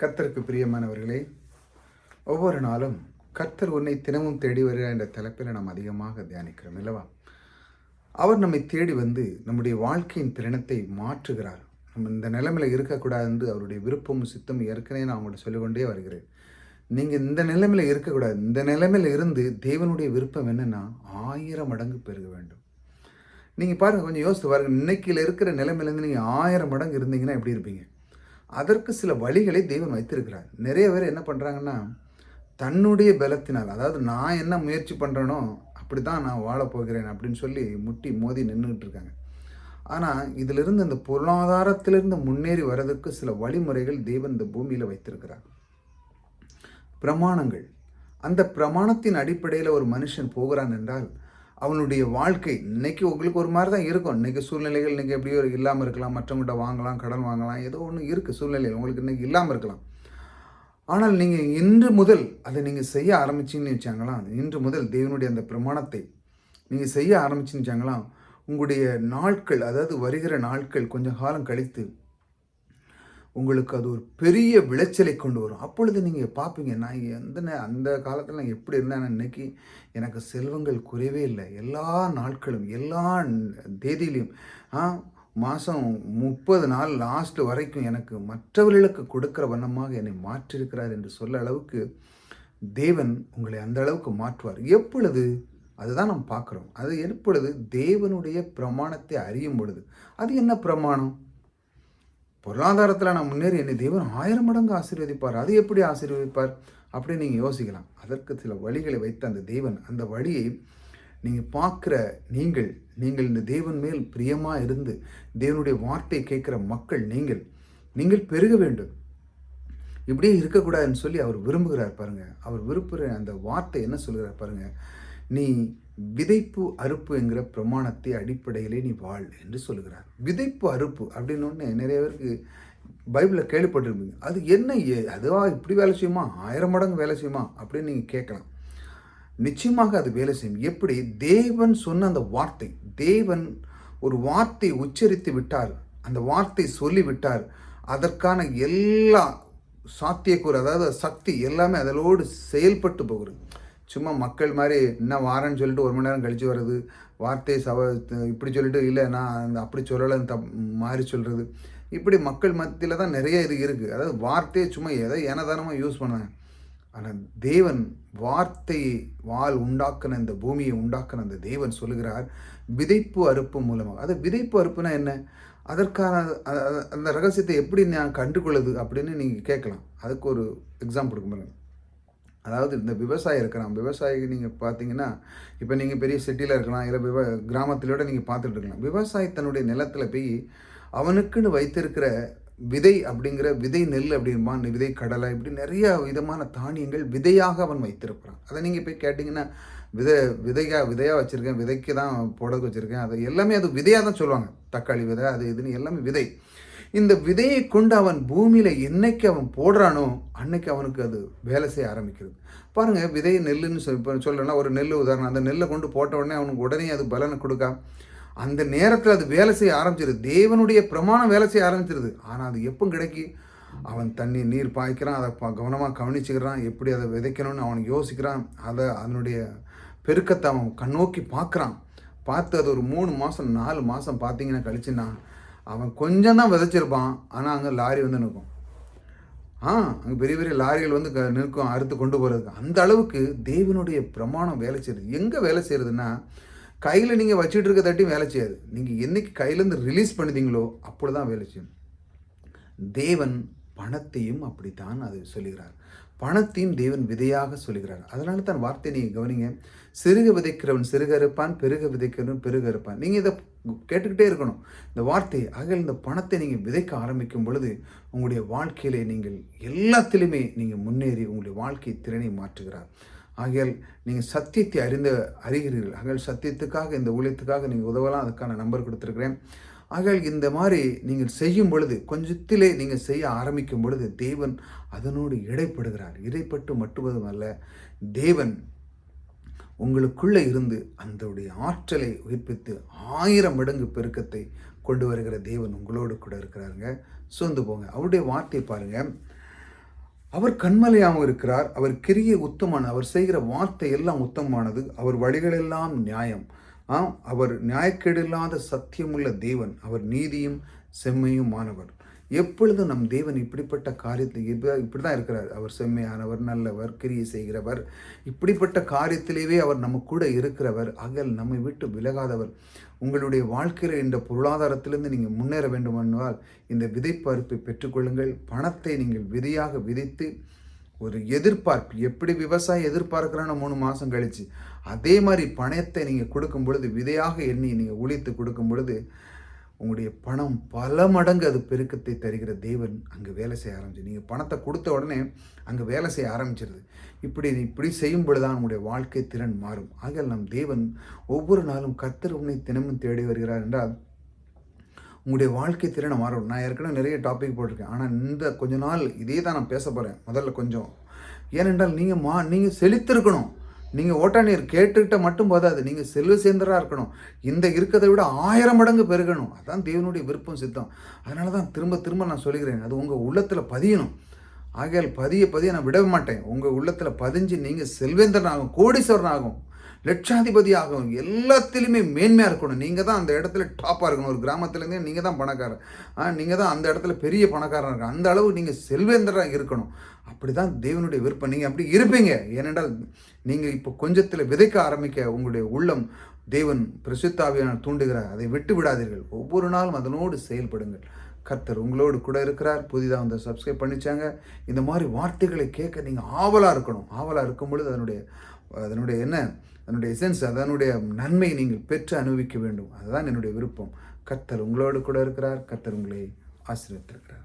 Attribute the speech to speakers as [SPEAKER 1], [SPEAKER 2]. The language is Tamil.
[SPEAKER 1] கர்த்தருக்கு பிரியமானவர்களே, ஒவ்வொரு நாளும் கர்த்தர் உன்னை தினமும் தேடி வருகிறார் என்ற தலைப்பில் நாம் அதிகமாக தியானிக்கிறோம் அல்லவா? அவர் நம்மை தேடி வந்து நம்முடைய வாழ்க்கையின் திறனத்தை மாற்றுகிறார். நம்ம இந்த நிலைமையில் இருக்கக்கூடாது என்று அவருடைய விருப்பமும் சித்தமும் ஏற்கனவே நான் உங்கள்கிட்ட சொல்லிக்கொண்டே வருகிறேன். நீங்கள் இந்த நிலைமையில் இருக்கக்கூடாது. இந்த நிலைமையில் இருந்து தேவனுடைய விருப்பம் என்னென்னா 1000 மடங்கு பெருக வேண்டும். நீங்கள் பாருங்கள், கொஞ்சம் யோசித்து பாருங்கள். இன்னைக்கில் இருக்கிற நிலைமையிலேருந்து நீங்கள் 1000 மடங்கு இருந்தீங்கன்னா எப்படி இருப்பீங்க? அதற்கு சில வழிகளை தெய்வம் வைத்திருக்கிறார். நிறைய பேர் என்ன பண்ணுறாங்கன்னா, தன்னுடைய பலத்தினால், அதாவது நான் என்ன முயற்சி பண்ணுறேனோ அப்படி தான் நான் வாழப்போகிறேன் அப்படின்னு சொல்லி முட்டி மோதி நின்றுக்கிட்டு இருக்காங்க. ஆனால் இதிலிருந்து இந்த பொருளாதாரத்திலிருந்து முன்னேறி வர்றதுக்கு சில வழிமுறைகள் தேவன் இந்த பூமியில் வைத்திருக்கிறார். பிரமாணங்கள். அந்த பிரமாணத்தின் அடிப்படையில் ஒரு மனுஷன் போகிறான் என்றால் அவனுடைய வாழ்க்கை இன்றைக்கி உங்களுக்கு ஒரு மாதிரி தான் இருக்கும். இன்றைக்கி சூழ்நிலைகள் இன்றைக்கி எப்படியோ இல்லாமல் இருக்கலாம். மற்றவங்கள்ட்ட வாங்கலாம், கடன் வாங்கலாம், ஏதோ ஒன்று இருக்குது சூழ்நிலைகள் உங்களுக்கு இன்றைக்கி இல்லாமல் இருக்கலாம். ஆனால் நீங்கள் இன்று முதல் அதை நீங்கள் செய்ய ஆரம்பிச்சிங்கன்னு வச்சாங்களாம், இன்று முதல் தேவனுடைய அந்த பிரமாணத்தை நீங்கள் செய்ய ஆரம்பிச்சுன்னு வச்சாங்களாம், உங்களுடைய நாட்கள், அதாவது வருகிற நாட்கள் கொஞ்சம் காலம் கழித்து உங்களுக்கு அது ஒரு பெரிய விளைச்சலை கொண்டு வரும். அப்பொழுது நீங்கள் பார்ப்பீங்க, நான் அந்த காலத்தில் நான் எப்படி இருந்தேன், இன்னைக்கு எனக்கு செல்வங்கள் குறைவே இல்லை. எல்லா நாட்களும் எல்லா தேதியிலையும் மாதம் 30 நாள் லாஸ்ட் வரைக்கும் எனக்கு மற்றவர்களுக்கு கொடுக்குற வண்ணமாக என்னை மாற்றிருக்கிறார் என்று சொல்ல அளவுக்கு தேவன் உங்களை அந்த அளவுக்கு மாற்றுவார். எப்பொழுது? அதுதான் நம்ம பார்க்குறோம். அது எப்பொழுது? தேவனுடைய பிரமாணத்தை அறியும் பொழுது. அது என்ன பிரமாணம்? பொருளாதாரத்தில் நான் முன்னேறி என்னை தேவன் 1000 மடங்கு ஆசீர்வதிப்பார். அது எப்படி ஆசீர்வதிப்பார் அப்படின்னு நீங்கள் யோசிக்கலாம். அதற்கு சில வழிகளை வைத்த அந்த தேவன், அந்த வழியை நீங்கள் பார்க்குற நீங்கள் இந்த தேவன் மேல் பிரியமாக இருந்து தேவனுடைய வார்த்தை கேட்குற மக்கள் நீங்கள் பெருக வேண்டும். இப்படியே இருக்கக்கூடாதுன்னு சொல்லி அவர் விரும்புகிறார் பாருங்கள். அவர் விரும்புகிற அந்த வார்த்தை என்ன சொல்கிறார் பாருங்கள். நீ விதைப்பு அறுப்பு என்கிற பிரமாணத்தை அடிப்படையிலே நீ வாழ் என்று சொல்லுகிறார். விதைப்பு அறுப்பு அப்படின்னு ஒன்று நிறைய பேருக்கு பைபிளில் கேள்விப்பட்டிருப்பீங்க. அது என்ன, அதுவா இப்படி வேலை செய்யுமா, 1000 மடங்கு வேலை செய்யுமா அப்படின்னு நீங்கள் கேட்கலாம். நிச்சயமாக அது வேலை செய்யும். எப்படி? தேவன் சொன்ன அந்த வார்த்தை, தேவன் ஒரு வார்த்தை உச்சரித்து விட்டார், அந்த வார்த்தை சொல்லிவிட்டார், அதற்கான எல்லா சாத்தியக்கூறு, அதாவது சக்தி எல்லாமே அதோடு செயல்பட்டு போகிறது. சும்மா மக்கள் மாதிரி என்ன வாரன்னு சொல்லிட்டு 1 மணி நேரம் கழித்து வர்றது, வார்த்தை இப்படி சொல்லிட்டு இல்லை நான் அந்த அப்படி சொல்லலை மாறி சொல்கிறது, இப்படி மக்கள் மத்தியில் தான் நிறைய இது இருக்குது. அதாவது வார்த்தையை சும்மா எதை ஏனதானமாக யூஸ் பண்ணாங்க. ஆனால் தேவன் வார்த்தையை உண்டாக்கின இந்த பூமியை உண்டாக்கின அந்த தேவன் சொல்லுகிறார் விதைப்பு அறுப்பு மூலமாக. அது விதைப்பு அறுப்புனா என்ன? அதற்கான அந்த ரகசியத்தை எப்படி நான் கண்டுகொள்ளுது அப்படின்னு நீங்கள் கேட்கலாம். அதுக்கு ஒரு எக்ஸாம்பிள் கொடுக்க. அதாவது இந்த விவசாயி இருக்கிறான். விவசாயி நீங்கள் பார்த்தீங்கன்னா, இப்போ நீங்கள் பெரிய சிட்டியில் இருக்கலாம், இல்லை கிராமத்திலோட நீங்கள் பார்த்துட்டு இருக்கலாம். விவசாயி தன்னுடைய நிலத்தில் போய் அவனுக்குன்னு வைத்திருக்கிற விதை அப்படிங்கிற விதை நெல் அப்படின்பா, விதை கடலை, இப்படி நிறைய விதமான தானியங்கள் விதையாக அவன் வைத்திருக்கிறான். அதை நீங்கள் போய் கேட்டிங்கன்னா, விதையாக வச்சுருக்கேன், விதைக்கு தான் போடுறதுக்கு வச்சுருக்கேன், அது எல்லாமே அது விதையாக தான் சொல்லுவாங்க. தக்காளி விதை, அது இதுன்னு எல்லாமே விதை. இந்த விதையை கொண்டு அவன் பூமியில் என்னைக்கு அவன் போடுறானோ அன்னைக்கு அவனுக்கு அது வேலை செய்ய ஆரம்பிக்கிறது. பாருங்கள், விதை நெல்லுன்னு சொல்கிறேன்னா, ஒரு நெல் உதாரணம், அந்த நெல்லை கொண்டு போட்ட உடனே அவனுக்கு உடனே அது பலனை கொடுக்கா, அந்த நேரத்தில் அது வேலை செய்ய ஆரம்பிச்சிருது. தேவனுடைய பிரமாணம் வேலை செய்ய ஆரம்பிச்சிருது. ஆனால் அது எப்போ கிடைக்கி? அவன் நீர் பாய்க்கிறான், அதை கவனமாக கவனிச்சுக்கிறான், எப்படி அதை விதைக்கணும்னு அவனுக்கு யோசிக்கிறான், அதனுடைய பெருக்கத்தை அவன் கண்ணோக்கி பார்க்குறான். பார்த்து அது ஒரு 3 மாதம் 4 மாதம் பார்த்தீங்கன்னா கழிச்சுன்னா அவன் கொஞ்சம் தான் விதைச்சிருப்பான். ஆனால் அங்கே லாரி வந்து நிற்கும். அங்கே பெரிய பெரிய லாரிகள் வந்து நிற்கும் அறுத்து கொண்டு போகிறதுக்கு. அந்த அளவுக்கு தேவனுடைய பிரமாணம் வேலை செய்யுது. எங்கே வேலை செய்கிறதுனா, கையில் நீங்கள் வச்சுட்டு இருக்க தட்டி வேலை செய்யாது. நீங்கள் என்றைக்கு கையிலேருந்து ரிலீஸ் பண்ணுதீங்களோ அப்படி தான் வேலை செய்யும். தேவன் பணத்தையும் அப்படித்தான் அது சொல்லுகிறார். பணத்தையும் தேவன் விதையாக சொல்லுகிறார். அதனால தான் வார்த்தை நீங்கள் கவனிங்க. சிறுக விதைக்கிறவன் சிறுக இருப்பான், பெருக விதைக்கிறவன் பெருக இருப்பான். நீங்கள் இதை கேட்டுக்கிட்டே இருக்கணும் இந்த வார்த்தையை. ஆக இந்த பணத்தை நீங்கள் விதைக்க ஆரம்பிக்கும் பொழுது உங்களுடைய வாழ்க்கையிலே நீங்கள் எல்லாத்திலுமே நீங்கள் முன்னேறி உங்களுடைய வாழ்க்கை திறனை மாற்றுகிறார். ஆகையால் நீங்கள் சத்தியத்தை அறிகிறீர்கள். ஆகையால் சத்தியத்துக்காக, இந்த ஊழியத்துக்காக நீங்கள் உதவலாம். அதுக்கான நம்பர் கொடுத்துருக்கிறேன். ஆகையால் இந்த மாதிரி நீங்கள் செய்யும் பொழுது, கொஞ்சத்திலே நீங்கள் செய்ய ஆரம்பிக்கும் பொழுது தேவன் அதனோடு இடைப்படுகிறார். இடைப்பட்டு மட்டுவதும் அல்ல, தேவன் உங்களுக்குள்ளே இருந்து அந்தோடைய ஆற்றலை உயிர்ப்பித்து 1000 மடங்கு பெருக்கத்தை கொண்டு வருகிற தேவன் உங்களோடு கூட இருக்கிறாருங்க. சோர்ந்து போங்க. அவருடைய வார்த்தை பாருங்கள். அவர் கன்மலையாகவும் இருக்கிறார். அவர் கிரியை உத்தமன். அவர் செய்கிற வார்த்தை எல்லாம் உத்தமமானது. அவர் வழிகளெல்லாம் நியாயம். அவர் நியாயக்கேடில்லாத சத்தியமுள்ள தேவன். அவர் நீதியும் செம்மையுமானவர். எப்பொழுதும் நம் தேவன் இப்படிப்பட்ட காரியத்தை இப்படி தான் இருக்கிறார். அவர் செம்மையானவர், நல்லவர், கிரியை செய்கிறவர். இப்படிப்பட்ட காரியத்திலேயே அவர் நம்ம கூட இருக்கிறவர். ஆகையால் நம்மை விட்டு விலகாதவர். உங்களுடைய வாழ்க்கையில் இந்த பொருளாதாரத்திலிருந்து நீங்கள் முன்னேற வேண்டுமென்றால் இந்த விதைப்பருப்பை பெற்றுக்கொள்ளுங்கள். பணத்தை நீங்கள் விதையாக விதைத்து ஒரு எதிர்பார்ப்பு, எப்படி விவசாயி எதிர்பார்க்குறான்னு 3 மாதம் கழித்து அதே மாதிரி பணத்தை நீங்கள் கொடுக்கும் பொழுது, விதையாக எண்ணி நீங்கள் உழைத்து கொடுக்கும் பொழுது உங்களுடைய பணம் பல மடங்கு அது பெருக்கத்தை தருகிற தேவன் அங்கே வேலை செய்ய ஆரம்பிச்சு. நீங்கள் பணத்தை கொடுத்த உடனே அங்கே வேலை செய்ய ஆரம்பிச்சிருது. இப்படி செய்யும் பொழுதுதான் உங்களுடைய வாழ்க்கை திறன் மாறும். ஆகையால் நம் தேவன் ஒவ்வொரு நாளும் கர்த்தர் உன்னை தினமும் தேடி வருகிறார் என்றால் உங்களுடைய வாழ்க்கை திறனை மாறும். நான் ஏற்கனவே நிறைய டாபிக் போட்டிருக்கேன். ஆனால் இந்த கொஞ்ச நாள் இதே தான் நான் பேச போகிறேன். முதல்ல கொஞ்சம், ஏனென்றால் நீங்கள் செழித்திருக்கணும். நீங்கள் ஓட்டாநீர் கேட்டுக்கிட்ட மட்டும் போதாது, நீங்கள் செல்வ சேர்ந்தராக இருக்கணும். இந்த இருக்கிறதை விட 1000 மடங்கு பெருகணும். அதுதான் தேவனுடைய விருப்பம், சித்தம். அதனால தான் திரும்ப திரும்ப நான் சொல்லுகிறேன், அது உங்கள் உள்ளத்தில் பதியணும். ஆகையால் பதிய நான் விட மாட்டேன். உங்கள் உள்ளத்தில் பதிஞ்சு நீங்கள் செல்வேந்திரனாகும், கோடீஸ்வரனாகும், லட்சாதிபதி ஆகும், எல்லாத்திலுமே மேன்மையாக இருக்கணும். நீங்கள் தான் அந்த இடத்துல டாப்பாக இருக்கணும். ஒரு கிராமத்துலேருந்தே நீங்கள் தான் பணக்காரர். நீங்கள் தான் அந்த இடத்துல பெரிய பணக்காரன் இருக்கணும். அந்த அளவு நீங்கள் செல்வேந்திராக இருக்கணும். அப்படி தான் தேவனுடைய விருப்பம். நீங்கள் அப்படி இருப்பீங்க. ஏனென்றால் நீங்கள் இப்போ கொஞ்சத்தில் விதைக்க ஆரம்பிக்க உங்களுடைய உள்ளம் தேவன் பரிசுத்த ஆவியானவர் தூண்டுகிறார். அதை விட்டு விடாதீர்கள். ஒவ்வொரு நாளும் அதனோடு செயல்படுங்கள். கர்த்தர் உங்களோடு கூட இருக்கிறார். புதிதாக வந்து சப்ஸ்கிரைப் பண்ணிச்சாங்க. இந்த மாதிரி வார்த்தைகளை கேட்க நீங்கள் ஆவலாக இருக்கணும். ஆவலாக இருக்கும் பொழுது அதனுடைய எசன்ஸ், அதனுடைய நன்மை நீங்கள் பெற்று அனுபவிக்க வேண்டும். அதுதான் என்னுடைய விருப்பம். கர்த்தர் உங்களோடு கூட இருக்கிறார். கர்த்தர் உங்களை ஆசீர்வதித்திருக்கிறார்.